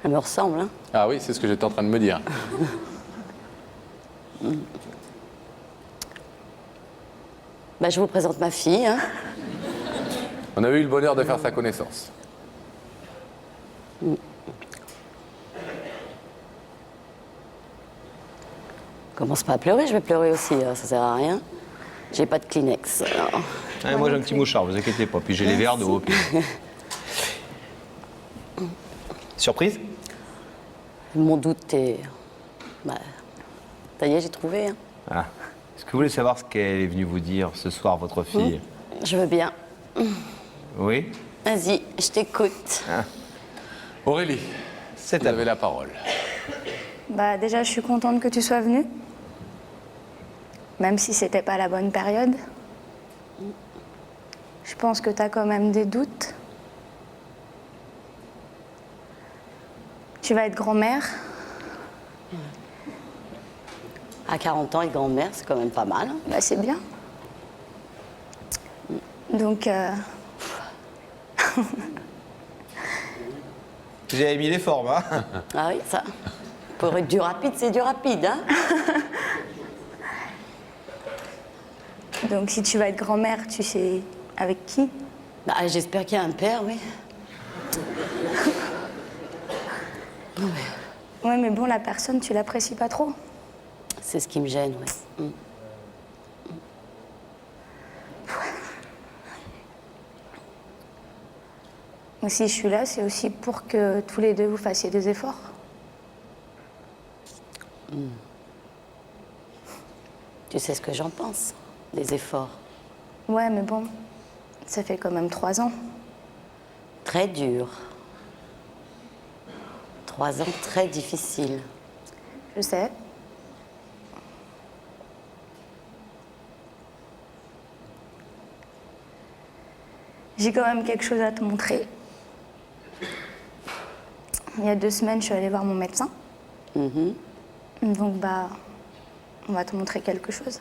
Elle me ressemble, hein. Ah oui, c'est ce que j'étais en train de me dire. Bah, je vous présente ma fille, hein. On a eu le bonheur de faire sa connaissance. Commence pas à pleurer, je vais pleurer aussi, ça sert à rien. J'ai pas de Kleenex. Alors. Ah, moi j'ai un petit mouchard, vous inquiétez pas. Puis j'ai les verres d'eau. Puis... Surprise? Mon doute est... Bah, ça y est, j'ai trouvé. Hein. Ah. Est-ce que vous voulez savoir ce qu'elle est venue vous dire ce soir, votre fille? Je veux bien. Oui? Vas-y, je t'écoute. Aurélie, C'est vous à avez vous. la parole. Bah déjà, je suis contente que tu sois venue. Même si c'était pas la bonne période. Je pense que tu as quand même des doutes. Tu vas être grand-mère. À 40 ans, être grand-mère, c'est quand même pas mal. Hein. Bah, c'est bien. Donc, J'ai mis les formes, hein? Ah oui, ça. Pour être du rapide, c'est du rapide, hein. donc, si tu vas être grand-mère, tu sais avec qui? Bah, j'espère qu'il y a un père, oui. Ouais, mais bon, la personne, tu l'apprécies pas trop. C'est ce qui me gêne, oui. Donc, si je suis là, c'est aussi pour que tous les deux vous fassiez des efforts. Tu sais ce que j'en pense, des efforts. Ouais, mais bon, ça fait quand même 3 ans. Très dur. 3 ans très difficiles. Je sais. J'ai quand même quelque chose à te montrer. Il y a 2 semaines, je suis allée voir mon médecin. Donc, bah, on va te montrer quelque chose.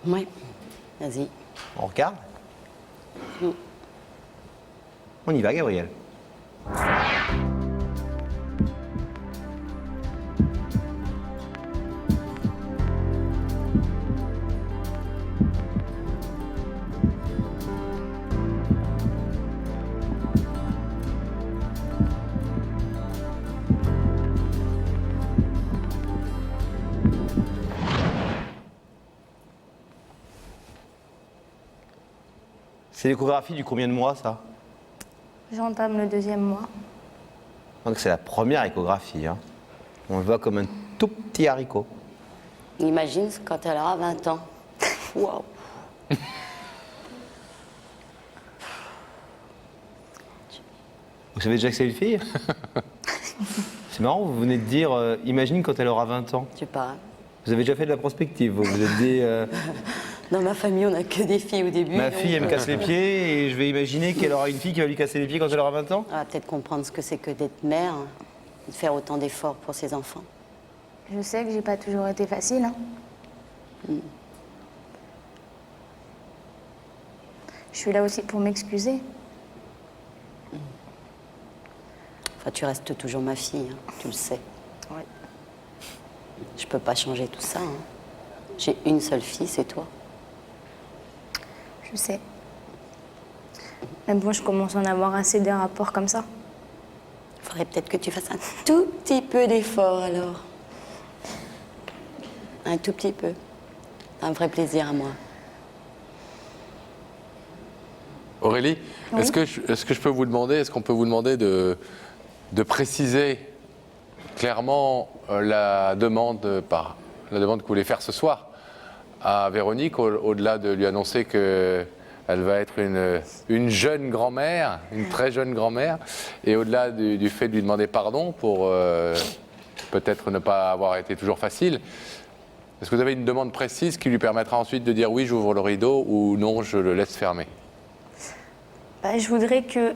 Oui, vas-y. On regarde? On y va, Gabriel. C'est l'échographie du combien de mois, ça? J'entame le 2e mois. Donc c'est la première échographie, hein. On le voit comme un tout petit haricot. Imagine quand elle aura 20 ans. Waouh. Vous savez déjà que c'est une fille? C'est marrant, vous venez de dire, imagine quand elle aura 20 ans. Je sais pas. Vous avez déjà fait de la prospective, vous vous êtes dit, Dans ma famille, on n'a que des filles au début. ma fille, elle me casse les pieds et je vais imaginer qu'elle aura une fille qui va lui casser les pieds quand elle aura 20 ans? On va peut-être comprendre ce que c'est que d'être mère, hein, de faire autant d'efforts pour ses enfants. Je sais que j'ai pas toujours été facile, hein. Je suis là aussi pour m'excuser. Enfin, tu restes toujours ma fille, hein, tu le sais. Ouais. Je peux pas changer tout ça. Hein. J'ai une seule fille, c'est toi. Je sais. Mais bon, je commence à en avoir assez des rapports comme ça. Il faudrait peut-être que tu fasses un tout petit peu d'effort alors. Un tout petit peu. C'est un vrai plaisir à moi. Aurélie, Oui. est-ce que je peux vous demander, est-ce qu'on peut vous demander de préciser clairement la demande que vous voulez faire ce soir à Véronique, au-delà de lui annoncer qu'elle va être une jeune grand-mère, une très jeune grand-mère, et au-delà du fait de lui demander pardon pour peut-être ne pas avoir été toujours facile. Est-ce que vous avez une demande précise qui lui permettra ensuite de dire oui, j'ouvre le rideau ou non, je le laisse fermer? Bah, je voudrais que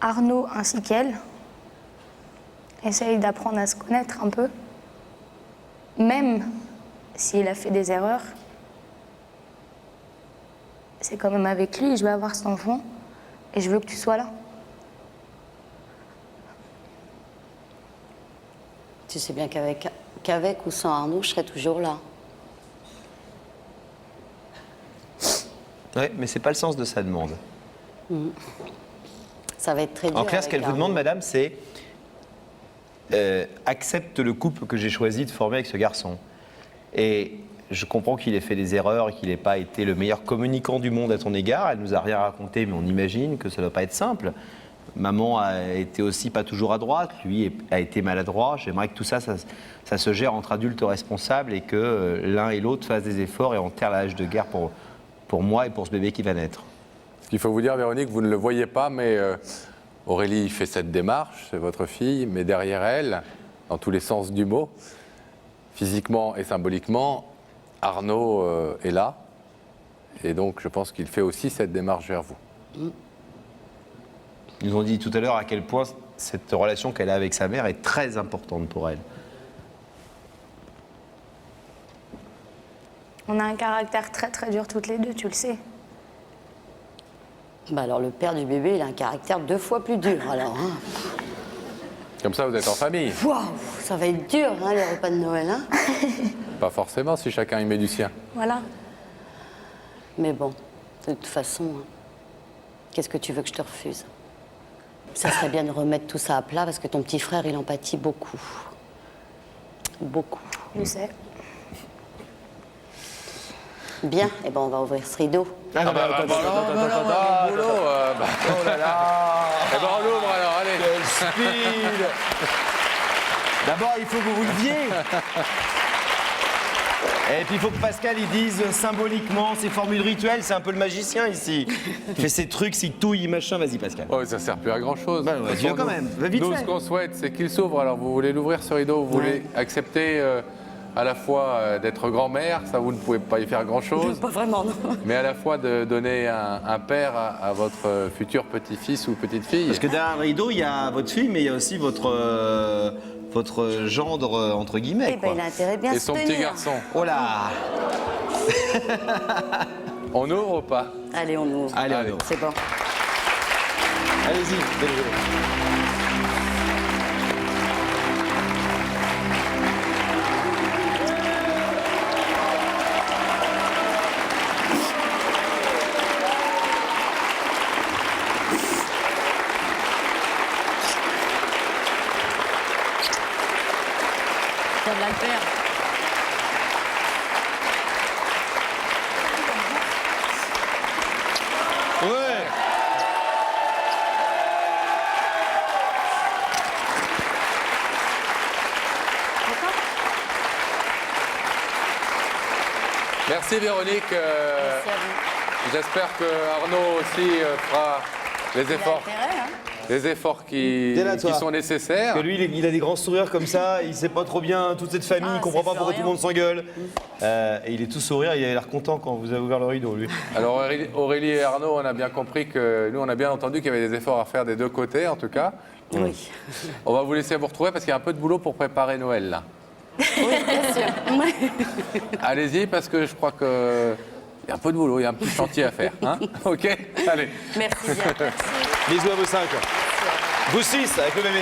Arnaud ainsi qu'elle essayent d'apprendre à se connaître un peu. Même s'il a fait des erreurs, c'est quand même avec lui, je vais avoir cet enfant et je veux que tu sois là. Tu sais bien qu'avec ou sans Arnaud, je serai toujours là. Oui, mais c'est pas le sens de sa demande. Ça va être très dur. En clair, ce avec qu'elle vous Arnaud. demande, madame, c'est accepte le couple que j'ai choisi de former avec ce garçon. Et je comprends qu'il ait fait des erreurs et qu'il n'ait pas été le meilleur communicant du monde à ton égard. Elle nous a rien raconté, mais on imagine que ça ne doit pas être simple. Maman a été aussi pas toujours à droite, lui a été maladroit. J'aimerais que tout ça, ça se gère entre adultes responsables et que l'un et l'autre fassent des efforts et enterrent la hache de guerre pour moi et pour ce bébé qui va naître. Ce qu'il faut vous dire, Véronique, vous ne le voyez pas, mais Aurélie fait cette démarche, c'est votre fille, mais derrière elle, dans tous les sens du mot, physiquement et symboliquement, Arnaud est là. Et donc, je pense qu'il fait aussi cette démarche vers vous. Ils nous ont dit tout à l'heure à quel point cette relation qu'elle a avec sa mère est très importante pour elle. On a un caractère très très dur toutes les deux, tu le sais. Bah alors, le père du bébé, il a un caractère 2 fois plus dur, alors. Hein. Comme ça, vous êtes en famille. Waouh, ça va être dur, hein, les repas de Noël. Hein. Pas forcément si chacun y met du sien. Voilà. Mais bon, de toute façon, hein, qu'est-ce que tu veux que je te refuse? Ça serait bien de remettre tout ça à plat parce que ton petit frère, il en pâtit beaucoup. Beaucoup. Je sais. Bien, et ben on va ouvrir ce rideau. Ah non, attends, boulot, oh là là. Eh ben, on l'ouvre alors, allez. Quel speed. D'abord, il faut que vous le leviez. Et puis il faut que Pascal il dise symboliquement ses formules rituelles, c'est un peu le magicien ici. Il fait ses trucs, s'il touille, machin, vas-y Pascal. Oh, ça sert plus à grand chose. Bah, ouais, viens quand même, va vite Nous, fait. ce qu'on souhaite, c'est qu'il s'ouvre. Alors, vous voulez l'ouvrir ce rideau, vous voulez accepter à la fois d'être grand-mère, ça vous ne pouvez pas y faire grand-chose, Pas vraiment, non. mais à la fois de donner un père à votre futur petit-fils ou petite-fille. Parce que derrière le rideau, il y a votre fille, mais il y a aussi votre gendre, entre guillemets. Eh ben quoi. il a intérêt de bien Et se son tenir. petit garçon. Oh là. On ouvre ou pas? Allez, on ouvre. Allez, Allez. on ouvre. C'est bon. Allez-y, belle journée. Ça va le faire. Ouais. Merci Véronique. Merci à vous. J'espère que Arnaud aussi fera les Il a efforts, intérêt, hein. les efforts qui T'es là, toi. sont nécessaires. Parce que lui, il a des grands sourires comme ça, il sait pas trop bien toute cette famille, Ah, il comprend c'est pas pourquoi tout rien. le monde s'engueule. Et il est tout sourire, il a l'air content quand vous avez ouvert le rideau, lui. Alors Aurélie et Arnaud, on a bien compris que nous, on a bien entendu qu'il y avait des efforts à faire des deux côtés, en tout cas. Oui. On va vous laisser vous retrouver parce qu'il y a un peu de boulot pour préparer Noël là. Oui, bien sûr. Allez-y parce que je crois que il y a un peu de boulot, il y a un petit chantier à faire. Hein. Ok. Allez. Merci bien. Merci. Bisous à vous cinq. Vous six avec le bébé.